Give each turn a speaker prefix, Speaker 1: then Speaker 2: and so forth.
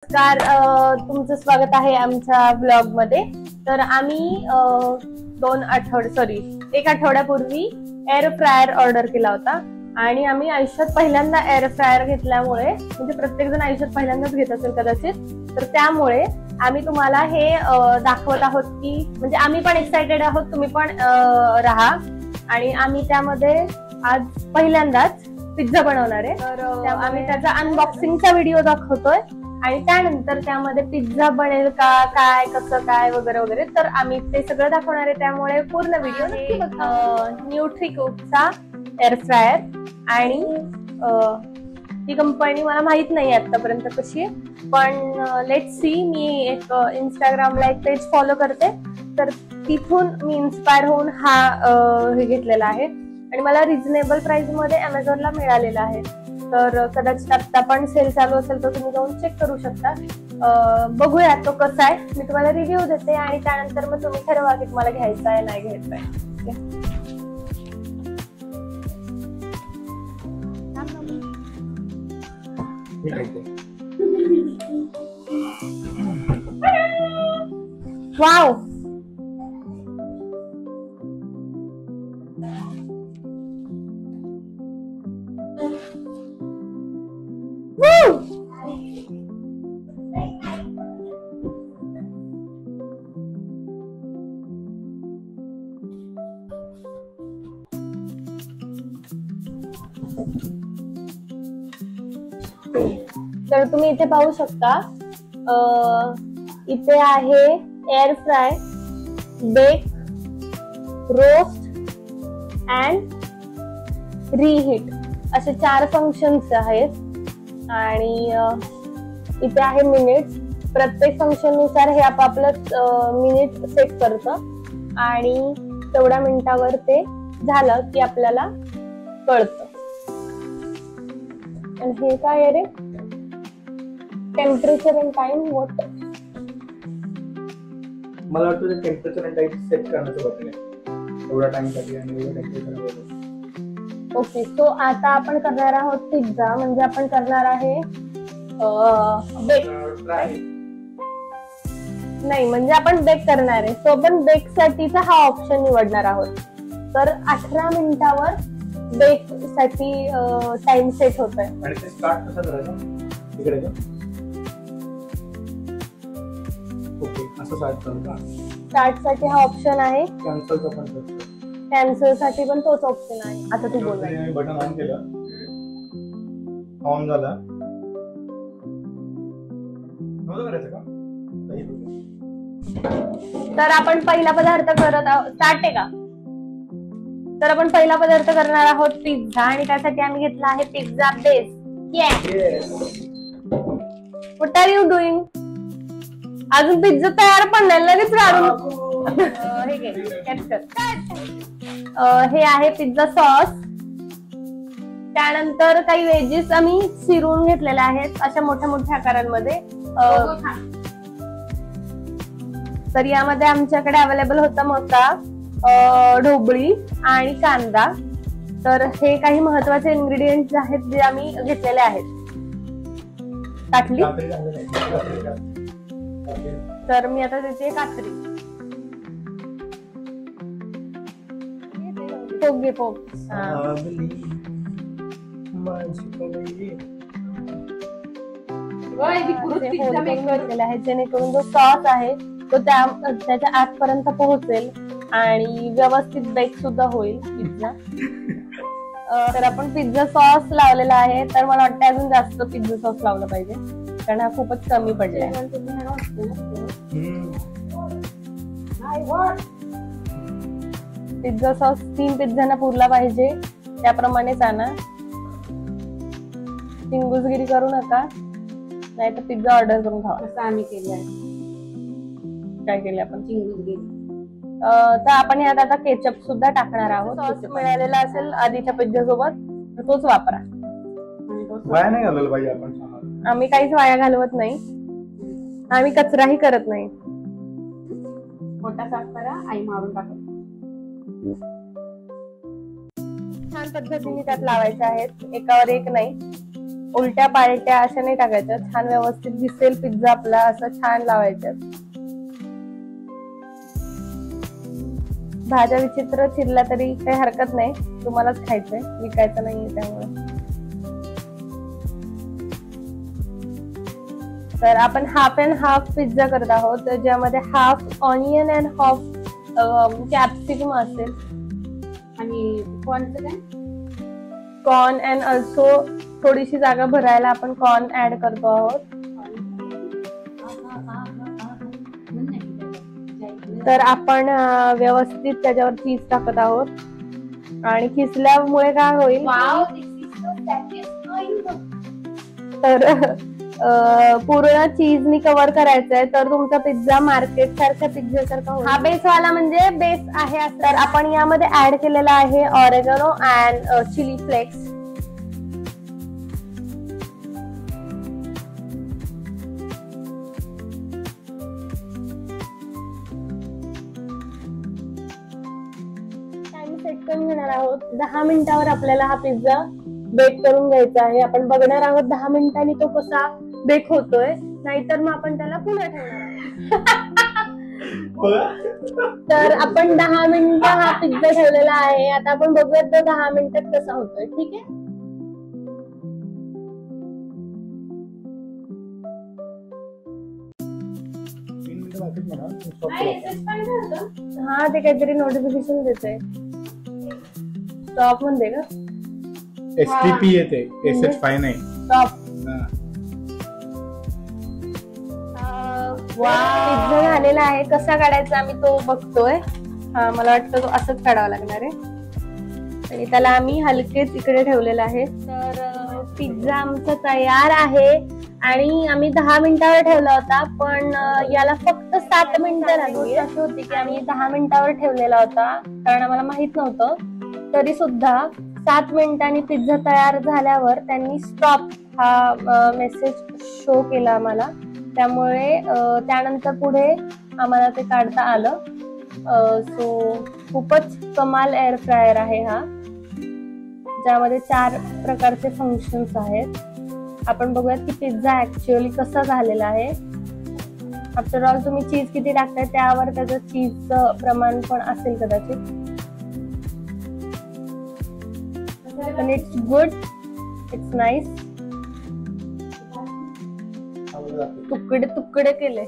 Speaker 1: नमस्कार, तुमचं स्वागत आहे आमच्या ब्लॉग मध्ये. तर आम्ही एक आठवड्यापूर्वी एअर फ्रायर ऑर्डर केला होता आणि आम्ही आयुष्यात पहिल्यांदा एअर फ्रायर घेतल्यामुळे, म्हणजे प्रत्येक जण आयुष्यात पहिल्यांदाच घेत असेल कदाचित, तर त्यामुळे आम्ही तुम्हाला हे दाखवत आहोत की म्हणजे आम्ही पण एक्साइटेड आहोत, तुम्ही पण राहा. आणि आम्ही त्यामध्ये आज पहिल्यांदाच पिझ्झा बनवणार आहे. तर आम्ही त्याचा अनबॉक्सिंगचा व्हिडिओ दाखवतोय आणि त्यानंतर त्यामध्ये पिझ्झा बनेल का, काय कसं काय वगैरे वगैरे, तर आम्ही ते सगळं दाखवणार आहे. त्यामुळे पूर्ण व्हिडिओ नक्की बघा. न्यूट्रीकुकचा एअर फ्रायर, आणि ती कंपनी मला माहित नाही आतापर्यंत कशी आहे, पण लेट्स सी. मी एक इंस्टाग्रामला एक पेज फॉलो करते, तर तिथून मी इन्स्पायर होऊन हे घेतलेला आहे आणि मला रिझनेबल प्राइस मध्ये अमेझॉनला मिळालेला आहे. तर कदाचित आता पण सेल चालू असेल तर तुम्ही जाऊन चेक करू शकता. बघूया तो कसा आहे. मी तुम्हाला रिव्ह्यू देते आणि त्यानंतर मग तुम्ही ठरवा की तुम्हाला घ्यायचा आहे नाही घ्यायचा आहे. वाव, तर तुम्ही इथे पाहू शकता. इथे आहे air fry, bake, roast and reheat असे 4 फंक्शन्स आहेत. आणि इथे आहे मिनिट्स. प्रत्येक फंक्शन नुसार हे आपापलं मिनिट सेट करतं आणि तेवढ्या मिनिटावर ते झालं की आपल्याला कळतं. आणि हे काय आहे रे, टेम्परेचर अँड टाइम वॉट.
Speaker 2: मला वाटतं टेम्परेचर अँड टाइम सेट करण्याचं बघणे एवढा टाइम साठी आणि एवढा टेम्परेचर.
Speaker 1: ओके, सो आता आपण करणार आहोत पिझ्झा. म्हणजे आपण करणार आहे बेक. नाही, म्हणजे आपण बेक करणार आहे. सो आपण बेक साठीचा हा ऑप्शन निवडणार आहोत. तर 18 मिनिटावर बेक साठी टाइम सेट होतोय.
Speaker 2: आणि ते स्टार्ट कसं करायचं तिकडे का? ओके, असं स्टार्ट करू का?
Speaker 1: स्टार्ट साठी हा ऑप्शन आहे.
Speaker 2: कॅन्सलचा पण करतो.
Speaker 1: कॅन्सल साठी पण तोच ऑप्शन आहे. आता तू बोल.
Speaker 2: मी बटन ऑन केलं, ऑन झाला. नव्हतं करायचं का?
Speaker 1: तर आपण पहिला पदार्थ करत आहोत. स्टार्ट आहे का? तर आपण पहिला पदार्थ करणार आहोत पिझ्झा, आणि त्यासाठी आम्ही घेतला आहे pizza base. What are you doing? अजून पिझ्झा तयार पण नाही, लगेच काढून. हे घे, हे आहे पिझ्झा सॉस. त्यानंतर काही वेजेस आम्ही चिरून घेतलेल्या आहेत अशा मोठ्या मोठ्या आकारांमध्ये. तर यामध्ये आमच्याकडे अवेलेबल होता मका, ढोबळी आणि कांदा. तर हे काही महत्वाचे इन्ग्रेडियंट्स आहेत जे आम्ही घेतलेले आहेत. काटली तर मी आता देते कात्री. पोगे पोग घेतलेले आहेत, जेणेकरून जो सॉस आहे तो त्याच्या आतपर्यंत पोहोचेल आणि व्यवस्थित बेक सुद्धा होईल पिझ्झा. तर आपण पिझ्झा सॉस लावलेला आहे. तर मला वाटतं अजून जास्त पिझ्झा सॉस लावलं पाहिजे, कारण हा खूपच कमी पडलाय. पिझ्झा सॉस 3 पिझ्झांना पुरला पाहिजे, त्याप्रमाणेच आणा. चिंगूसगिरी करू नका, नाही तर पिझ्झा ऑर्डर करून खावा.
Speaker 3: असं आम्ही केलंय.
Speaker 1: काय केलं आपण?
Speaker 3: चिंगूसगिरी.
Speaker 1: तर आपण यात आता केचप सुद्धा टाकणार आहोत. सॉस मिळालेला असेल आधीच्या पिझ्झा सोबत तर तोच वापरा.
Speaker 2: वाया नाही घालवलं पाहिजे आपण.
Speaker 1: आम्ही काहीच वाया घालवत नाही, आम्ही कचराही करत नाही.
Speaker 3: मोठा साफ करा, आई मारून टाका.
Speaker 1: छान पद्धतीने त्यात लावायचे आहेत, एकावर एक नाही. उलट्या पालट्या अशा नाही टाकायच्या, छान व्यवस्थित दिसेल पिझ्झा आपला असं छान लावायच्या. भाज्या विचित्र चिरल्या तरी काही हरकत नाही, तुम्हालाच खायचंय, विकायचं नाहीये त्यामुळे. तर आपण हाफ अँड हाफ पिझ्झा करत आहोत, ज्यामध्ये half onion and half capsicum असेल
Speaker 3: आणि कॉर्नचं काय?
Speaker 1: कॉर्न अँड ऑल्सो थोडीशी जागा भरायला आपण कॉर्न ऍड करतो आहोत. तर आपण व्यवस्थित त्याच्यावर चीज टाकत आहोत आणि खिसल्यामुळे काय होईल तर पूर्ण चीजनी कव्हर करायचंय, तर तुमचा पिझ्झा मार्केट सारख्या पिझ्झा सारखा होईल. हा बेस वाला म्हणजे बेस आहे. तर आपण यामध्ये ऍड केलेला आहे oregano and chilli flakes. Time set करून घेणार आहोत. 10 मिनिटावर आपल्याला हा पिझ्झा बेक करून घ्यायचा आहे. आपण बघणार आहोत 10 मिनिटांनी तो कसा बेक होतोय, नाहीतर मग आपण त्याला पुन्हा ठेवणार आहोत. तर आपण 10 मिनिटं हा पिझ्झा ठेवलेला आहे. आता आपण बघूयात तो 10 मिनिटात कसा होतोय. ठीक आहे. हा ते काहीतरी नोटिफिकेशन देतंय. स्टॉप म्हणते का?
Speaker 2: STP येते, SH5 नाही.
Speaker 1: स्टॉप. पिझ्झा झालेला आहे. कसा काढायचा आम्ही तो बघतोय. हा मला वाटतं तो असंच काढावा लागणार आहे आणि त्याला आम्ही हलकेच इकडे ठेवलेला आहे. तर पिझ्झा आमचा तयार आहे आणि आम्ही 10 मिनिटावर ठेवला होता, पण याला फक्त 7 मिनिटं लागली. अशी होती की आम्ही 10 मिनिटावर ठेवलेला होता कारण आम्हाला माहित नव्हतं. तरी सुद्धा 7 मिनिटांनी पिझ्झा तयार झाल्यावर त्यांनी स्टॉप हा मेसेज शो केला आम्हाला. त्यामुळे त्यानंतर पुढे आम्हाला ते काढता आलं. सो खूपच कमाल एअर फ्रायर आहे हा, ज्यामध्ये 4 प्रकारचे फंक्शन्स आहेत. आपण बघूयात की पिझ्झा ऍक्च्युअली कसा झालेला आहे. आफ्टर ऑल तुम्ही चीज किती टाकताय त्यावर त्याचं चीजचं प्रमाण पण असेल कदाचित. पण इट्स गुड, इट्स नाईस. तुकडे तुकडे केले.